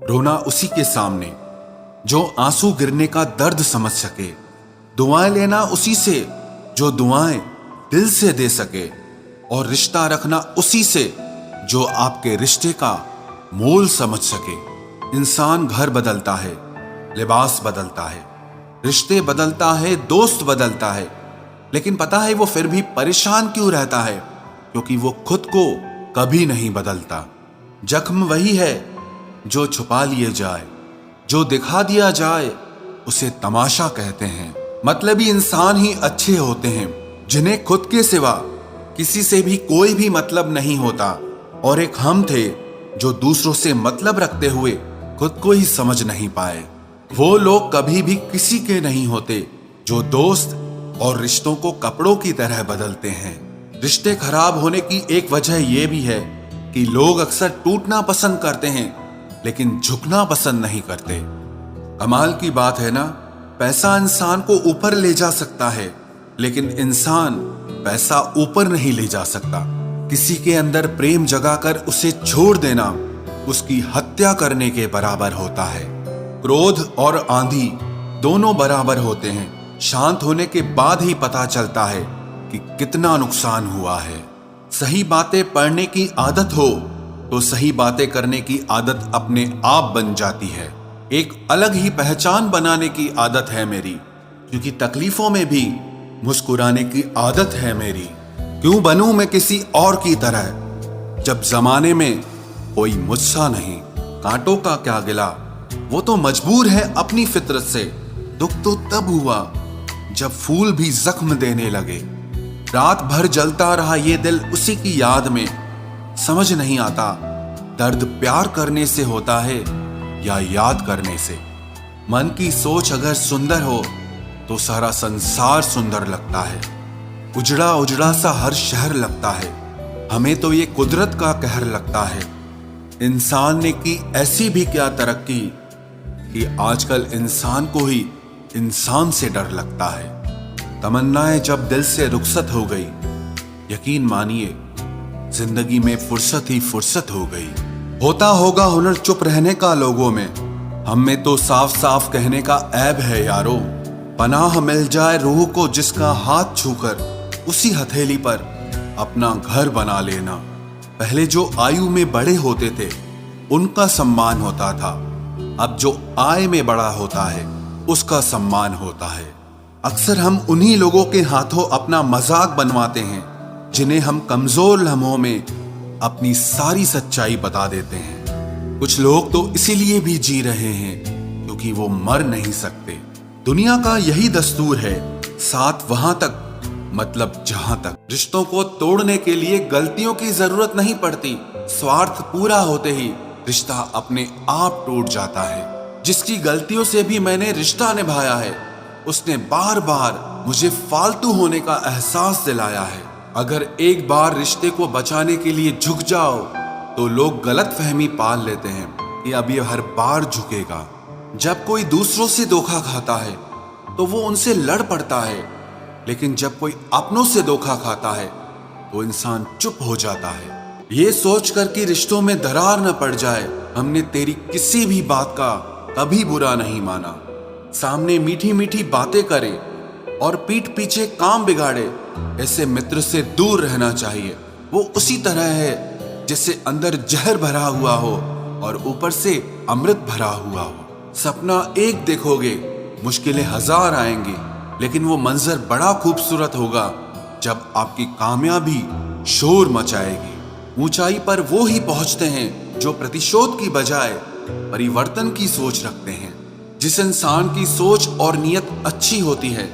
रोना उसी के सामने जो आंसू गिरने का दर्द समझ सके, दुआएं लेना उसी से जो दुआएं दिल से दे सके, और रिश्ता रखना उसी से जो आपके रिश्ते का मोल समझ सके। इंसान घर बदलता है, लिबास बदलता है, रिश्ते बदलता है, दोस्त बदलता है, लेकिन पता है वो फिर भी परेशान क्यों रहता है? क्योंकि वो खुद को कभी नहीं बदलता। जख्म वही है जो छुपा लिए जाए, जो दिखा दिया जाए उसे तमाशा कहते हैं। मतलबी इंसान ही अच्छे होते हैं जिन्हें खुद के सिवा किसी से भी कोई भी मतलब नहीं होता, और एक हम थे जो दूसरों से मतलब रखते हुए खुद को ही समझ नहीं पाए। वो लोग कभी भी किसी के नहीं होते जो दोस्त और रिश्तों को कपड़ों की तरह बदलते हैं। रिश्ते खराब होने की एक वजह यह भी है कि लोग अक्सर टूटना पसंद करते हैं लेकिन झुकना पसंद नहीं करते। कमाल की बात है ना, पैसा इंसान को ऊपर ले जा सकता है लेकिन इंसान पैसा ऊपर नहीं ले जा सकता। किसी के अंदर प्रेम जगाकर उसे छोड़ देना उसकी हत्या करने के बराबर होता है। क्रोध और आंधी दोनों बराबर होते हैं। शांत होने के बाद ही पता चलता है कि कितना नुकसान हुआ है। सही बातें पढ़ने की आदत हो तो सही बातें करने की आदत अपने आप बन जाती है। एक अलग ही पहचान बनाने की आदत है मेरी, क्योंकि तकलीफों में भी मुस्कुराने की आदत है मेरी। क्यों बनूं मैं किसी और की तरह जब जमाने में कोई मुझसा नहीं। कांटों का क्या गिला, वो तो मजबूर है अपनी फितरत से। दुख तो तब हुआ जब फूल भी जख्म देने लगे। रात भर जलता रहा ये दिल उसी की याद में। समझ नहीं आता दर्द प्यार करने से होता है या याद करने से। मन की सोच अगर सुंदर हो तो सारा संसार सुंदर लगता है। उजड़ा उजड़ा सा हर शहर लगता है। हमें तो ये कुदरत का कहर लगता है। इंसान ने की ऐसी भी क्या तरक्की कि आजकल इंसान को ही इंसान से डर लगता है। तमन्नाएं जब दिल से रुखसत हो गई, यकीन मानिए जिंदगी में फुर्सत ही फुर्सत हो गई। होता होगा हुनर चुप रहने का लोगों में, हम में तो साफ साफ कहने का ऐब है यारो। पनाह मिल जाए रूह को जिसका हाथ छूकर उसी हथेली पर अपना घर बना लेना। पहले जो आयु में बड़े होते थे उनका सम्मान होता था, अब जो आय में बड़ा होता है उसका सम्मान होता है। अक्सर हम उन्हीं लोगों के हाथों अपना मजाक बनवाते हैं जिन्हें हम कमजोर लम्हों में अपनी सारी सच्चाई बता देते हैं। कुछ लोग तो इसीलिए भी जी रहे हैं क्योंकि वो मर नहीं सकते। दुनिया का यही दस्तूर है, साथ वहां तक मतलब जहां तक। रिश्तों को तोड़ने के लिए गलतियों की जरूरत नहीं पड़ती। स्वार्थ पूरा होते ही रिश्ता अपने आप टूट जाता है। जिसकी गलतियों से भी मैंने रिश्ता निभाया है उसने बार बार मुझे फालतू होने का एहसास दिलाया है। अगर एक बार रिश्ते को बचाने के लिए झुक जाओ तो लोग गलत फहमी पाल लेते हैं कि अब ये हर बार झुकेगा। जब कोई दूसरों से धोखा खाता है तो वो उनसे लड़ पड़ता है, लेकिन जब कोई अपनों से धोखा खाता है तो इंसान चुप हो जाता है। ये सोचकर कि रिश्तों में दरार न पड़ जाए, हमने तेरी किसी भी बात का कभी बुरा नहीं माना। सामने मीठी मीठी बातें करे और पीठ पीछे काम बिगाड़े, ऐसे मित्र से दूर रहना चाहिए। वो उसी तरह है जैसे अंदर जहर भरा हुआ हो और ऊपर से अमृत भरा हुआ हो। सपना एक देखोगे, मुश्किलें हजार आएंगी, लेकिन वो मंजर बड़ा खूबसूरत होगा जब आपकी कामयाबी शोर मचाएगी। ऊंचाई पर वो ही पहुंचते हैं जो प्रतिशोध की बजाय परिवर्तन की सोच रखते हैं। जिस इंसान की सोच और नियत अच्छी होती है,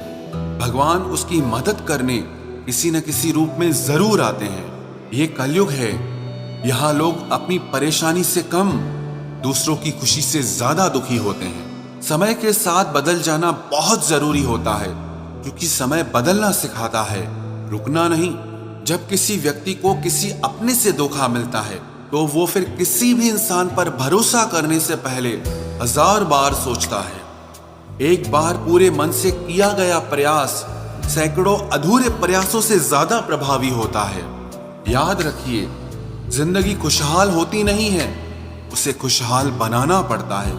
भगवान उसकी मदद करने किसी न किसी रूप में जरूर आते हैं। ये कलयुग है, यहाँ लोग अपनी परेशानी से कम दूसरों की खुशी से ज्यादा दुखी होते हैं। समय के साथ बदल जाना बहुत जरूरी होता है, क्योंकि समय बदलना सिखाता है, रुकना नहीं। जब किसी व्यक्ति को किसी अपने से धोखा मिलता है तो वो फिर किसी भी इंसान पर भरोसा करने से पहले 1000 बार सोचता है। एक बार पूरे मन से किया गया प्रयास सैकड़ों अधूरे प्रयासों से ज्यादा प्रभावी होता है। याद रखिए, जिंदगी खुशहाल होती नहीं है, उसे खुशहाल बनाना पड़ता है।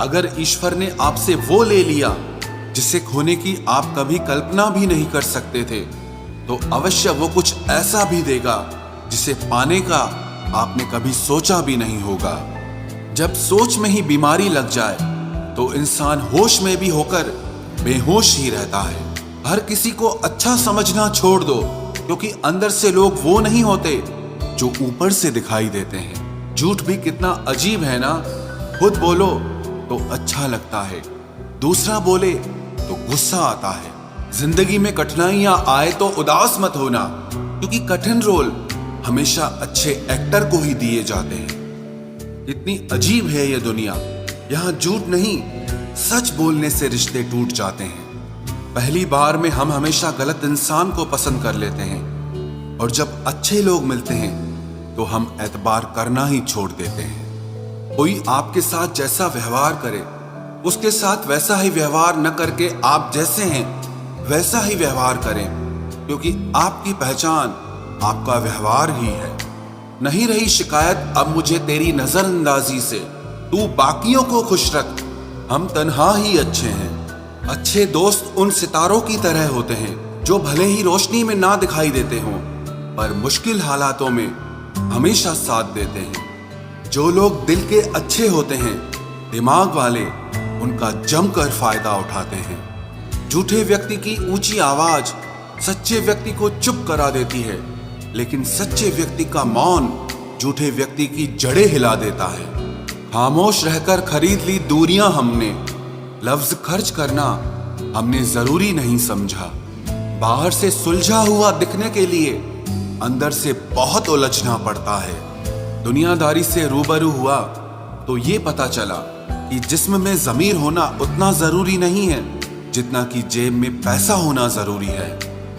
अगर ईश्वर ने आपसे वो ले लिया जिसे खोने की आप कभी कल्पना भी नहीं कर सकते थे, तो अवश्य वो कुछ ऐसा भी देगा जिसे पाने का आपने कभी सोचा भी नहीं होगा। जब सोच में ही बीमारी लग जाए तो इंसान होश में भी होकर बेहोश ही रहता है। हर किसी को अच्छा समझना छोड़ दो, क्योंकि अंदर से लोग वो नहीं होते जो ऊपर से दिखाई देते हैं। झूठ भी कितना अजीब है ना। खुद बोलो तो अच्छा लगता है, दूसरा बोले तो गुस्सा आता है। जिंदगी में कठिनाइयां आए तो उदास मत होना, क्योंकि कठिन रोल हमेशा अच्छे एक्टर को ही दिए जाते हैं। इतनी अजीब है ये दुनिया, यहाँ झूठ नहीं सच बोलने से रिश्ते टूट जाते हैं। पहली बार में हम हमेशा गलत इंसान को पसंद कर लेते हैं, और जब अच्छे लोग मिलते हैं तो हम एतबार करना ही छोड़ देते हैं। कोई आपके साथ जैसा व्यवहार करे, उसके साथ वैसा ही व्यवहार न करके आप जैसे हैं वैसा ही व्यवहार करें, क्योंकि आपकी पहचान आपका व्यवहार ही है। नहीं रही शिकायत अब मुझे तेरी नजरअंदाजी से, तू बाकियों को खुश रख, हम तन्हा ही अच्छे हैं। अच्छे दोस्त उन सितारों की तरह होते हैं जो भले ही रोशनी में ना दिखाई देते हों, पर मुश्किल हालातों में हमेशा साथ देते हैं। जो लोग दिल के अच्छे होते हैं, दिमाग वाले, उनका जमकर फायदा उठाते हैं। झूठे व्यक्ति की ऊंची आवाज सच्चे व्यक्ति को चुप करा देती है, लेकिन सच्चे व्यक्ति का मौन झूठे व्यक्ति की जड़ें हिला देता है। खामोश रहकर खरीद ली दूरियां हमने, लफ्ज खर्च करना हमने जरूरी नहीं समझा। बाहर से सुलझा हुआ दिखने के लिए अंदर से बहुत उलझना पड़ता है। दुनियादारी से रूबरू हुआ तो ये पता चला कि जिस्म में ज़मीर होना उतना जरूरी नहीं है जितना कि जेब में पैसा होना जरूरी है।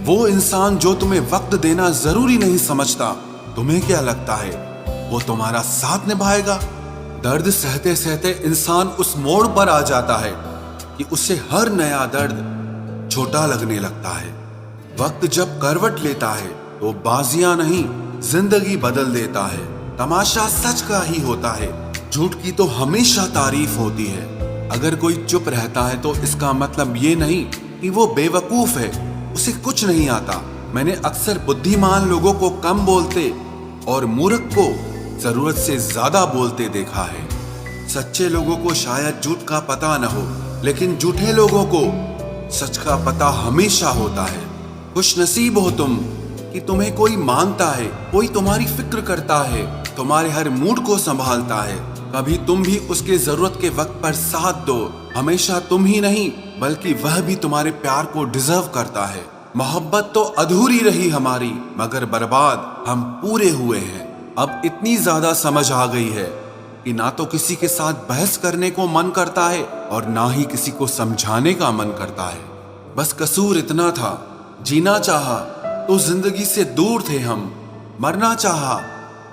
वो इंसान जो तुम्हें वक्त देना जरूरी नहीं समझता, तुम्हें क्या लगता है वो तुम्हारा साथ निभाएगा? दर्द सहते सहते इंसान उस मोड़ पर आ जाता है कि उसे हर नया दर्द छोटा लगने लगता है। वक्त जब करवट लेता है तो बाजियां नहीं जिंदगी बदल देता है। तमाशा सच का ही होता है, झूठ की तो हमेशा तारीफ होती है। अगर कोई चुप रहता है तो इसका मतलब ये नहीं कि वो बेवकूफ है, उसे कुछ नहीं आता। मैंने अक्सर बुद्धिमान लोगों को कम बोलते और मूर्ख को जरूरत से ज्यादा बोलते देखा है। सच्चे लोगों को शायद झूठ का पता न हो, लेकिन झूठे लोगों को सच का पता हमेशा होता है। खुश नसीब हो तुम कि तुम्हें कोई मानता है, कोई तुम्हारी फिक्र करता है, तुम्हारे हर मूड को संभालता है। कभी तुम भी उसके जरूरत के वक्त पर साथ दो। हमेशा तुम ही नहीं बल्कि वह भी तुम्हारे प्यार को डिजर्व करता है। मोहब्बत तो अधूरी रही हमारी, मगर बर्बाद हम पूरे हुए हैं। अब इतनी ज्यादा समझ आ गई है कि ना तो किसी के साथ बहस करने को मन करता है और ना ही किसी को समझाने का मन करता है। बस कसूर इतना था, जीना चाहा तो जिंदगी से दूर थे हम, मरना चाहा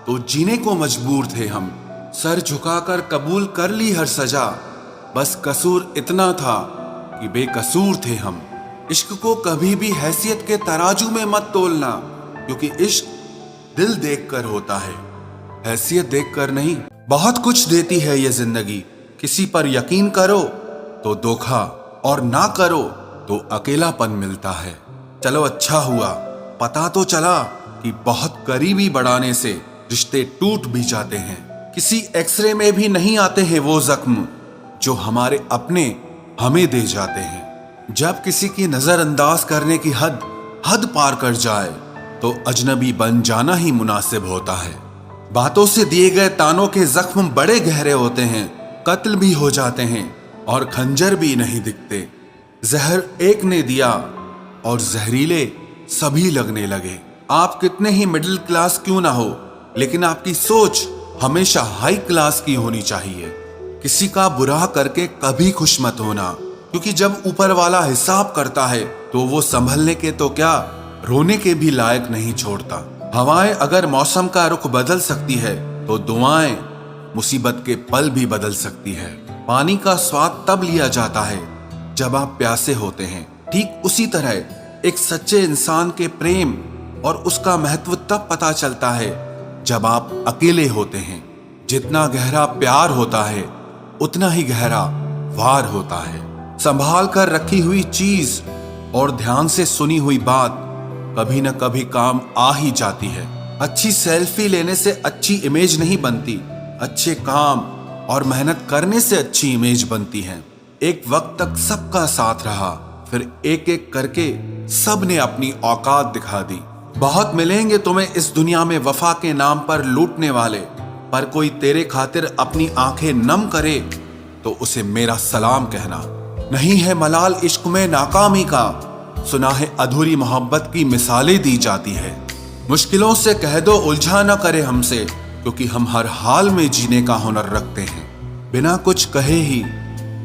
तो जीने को मजबूर थे हम। सर झुकाकर कबूल कर ली हर सजा, बस कसूर इतना था कि बेकसूर थे हम। इश्क को कभी भी हैसियत के तराजू में मत तोलना, क्योंकि इश्क दिल देखकर होता है, हैसियत देखकर नहीं। बहुत कुछ देती है ये जिंदगी, किसी पर यकीन करो तो धोखा और ना करो तो अकेलापन मिलता है। चलो अच्छा हुआ पता तो चला कि बहुत करीबी बढ़ाने से रिश्ते टूट भी जाते हैं। किसी एक्सरे में भी नहीं आते हैं वो जख्म जो हमारे अपने हमें दे जाते हैं। जब किसी की नजरअंदाज करने की हद पार कर जाए तो अजनबी बन जाना ही मुनासिब होता है। बातों से दिए गए तानों के जख्म बड़े गहरे होते हैं, कत्ल भी हो जाते हैं और खंजर भी नहीं दिखते। जहर एक ने दिया और जहरीले सभी लगने लगे। आप कितने ही मिडिल क्लास क्यों ना हो, लेकिन आपकी सोच हमेशा हाई क्लास की होनी चाहिए। किसी का बुरा करके कभी खुश मत होना, क्योंकि जब ऊपर वाला हिसाब करता है तो वो संभलने के तो क्या रोने के भी लायक नहीं छोड़ता। हवाएं अगर मौसम का रुख बदल सकती है तो दुआएं मुसीबत के पल भी बदल सकती है। पानी का स्वाद तब लिया जाता है जब आप प्यासे होते हैं। ठीक उसी तरह एक सच्चे इंसान के प्रेम और उसका महत्व तब पता चलता है जब आप अकेले होते हैं। जितना गहरा प्यार होता है उतना ही गहरा वार होता है। संभाल कर रखी हुई चीज और ध्यान से सुनी हुई बात कभी न कभी काम आ ही जाती है। अच्छी सेल्फी लेने से अच्छी इमेज नहीं बनती, अच्छे काम और मेहनत करने से अच्छी इमेज बनती है। एक वक्त तक सबका साथ रहा, फिर एक एक करके सब ने अपनी औकात दिखा दी। बहुत मिलेंगे तुम्हें इस दुनिया में वफा के नाम पर लूटने वाले, पर कोई तेरे खातिर अपनी आंखें नम करे तो उसे मेरा सलाम कहना। नहीं है मलाल इश्क में नाकामी का, सुना है अधूरी मोहब्बत की मिसालें दी जाती है। मुश्किलों से कह दो उलझा न करे हमसे, क्योंकि हम हर हाल में जीने का हुनर रखते हैं। बिना कुछ कहे ही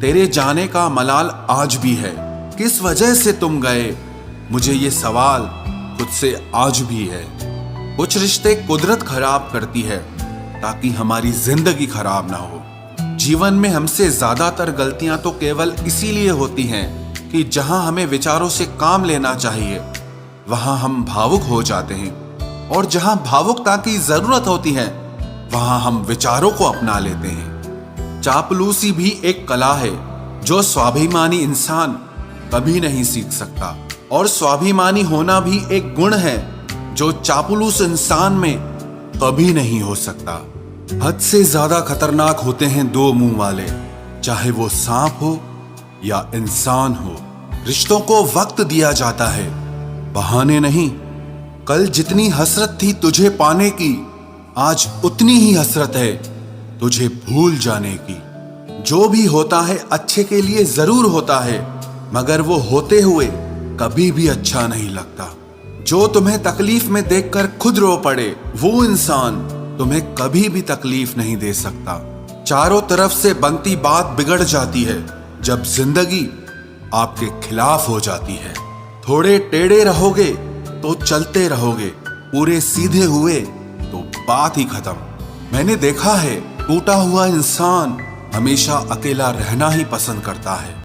तेरे जाने का मलाल आज भी है। किस वजह से तुम गए, मुझे ये सवाल खुद से आज भी है। कुछ रिश्ते कुदरत खराब करती है ताकि हमारी जिंदगी खराब ना हो। जीवन में हमसे ज्यादातर गलतियां तो केवल इसीलिए होती हैं कि जहां हमें विचारों से काम लेना चाहिए वहां हम भावुक हो जाते हैं, और जहां भावुकता की जरूरत होती है वहां हम विचारों को अपना लेते हैं। चापलूसी भी एक कला है जो स्वाभिमानी इंसान कभी नहीं सीख सकता, और स्वाभिमानी होना भी एक गुण है जो चापलूस इंसान में कभी नहीं हो सकता। हद से ज्यादा खतरनाक होते हैं दो मुंह वाले, चाहे वो सांप हो या इंसान हो। रिश्तों को वक्त दिया जाता है, बहाने नहीं। कल जितनी हसरत थी तुझे पाने की, आज उतनी ही हसरत है तुझे भूल जाने की। जो भी होता है अच्छे के लिए जरूर होता है, मगर वो होते हुए कभी भी अच्छा नहीं लगता। जो तुम्हें तकलीफ में देखकर खुद रो पड़े, वो इंसान तुम्हें कभी भी तकलीफ नहीं दे सकता। चारों तरफ से बनती बात बिगड़ जाती है जब जिंदगी आपके खिलाफ हो जाती है। थोड़े टेढ़े रहोगे तो चलते रहोगे, पूरे सीधे हुए तो बात ही खत्म। मैंने देखा है टूटा हुआ इंसान हमेशा अकेला रहना ही पसंद करता है।